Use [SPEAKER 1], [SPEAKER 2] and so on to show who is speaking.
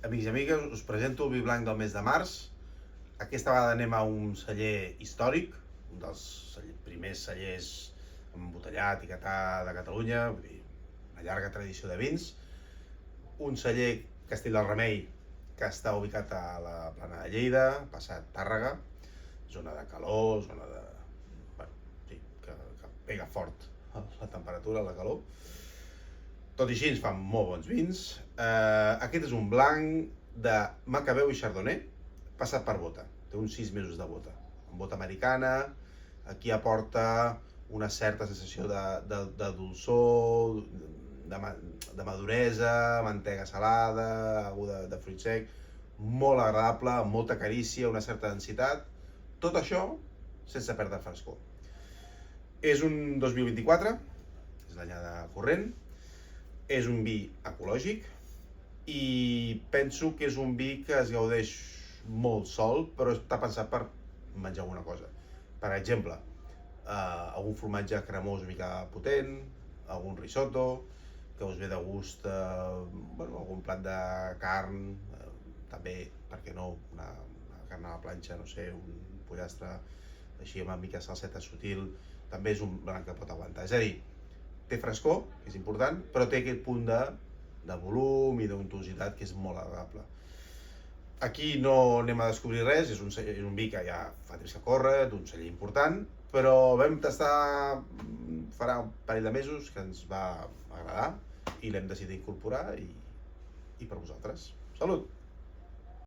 [SPEAKER 1] Amics i amigues, us presento el vi blanc del mes de març. Aquesta vegada anem a un celler històric, un dels primers cellers embotellat i catà de Catalunya, vull dir, una llarga tradició de vins. Un celler Castell del Remei que està ubicat a la Plana de Lleida, passat Tàrrega, zona de calor, zona de... bueno, sí, que pega fort la temperatura, la calor. Tot i així ens fan molt bons vins. Aquest és un blanc de Macabeu i Chardonnay, passat per bota. Té uns 6 mesos de bota. En bota americana, aquí aporta una certa sensació de dolçor, de maduresa, mantega salada, algú de fruit sec, molt agradable, amb molta carícia, una certa densitat. Tot això sense perdre frescor. És un 2024, és l'anyada corrent. És un vi ecològic i penso que és un vi que es gaudeix molt sol, però està pensat per menjar alguna cosa. Per exemple, algun formatge cremós una mica potent, algun risotto, que us ve de gust, algun plat de carn, també, per què no, una carn a la planxa, no sé, un pollastre així amb una mica salseta sutil, també és un blanc que pot aguantar. És a dir, té frescor, que és important, però té aquest punt de volum i d'untuositat que és molt agradable. Aquí no anem a descobrir res, és un vi que ja fa temps que corre, d'un celler important, però vam tastar farà un parell de mesos que ens va agradar i l'hem decidit incorporar i per vosaltres. Salut!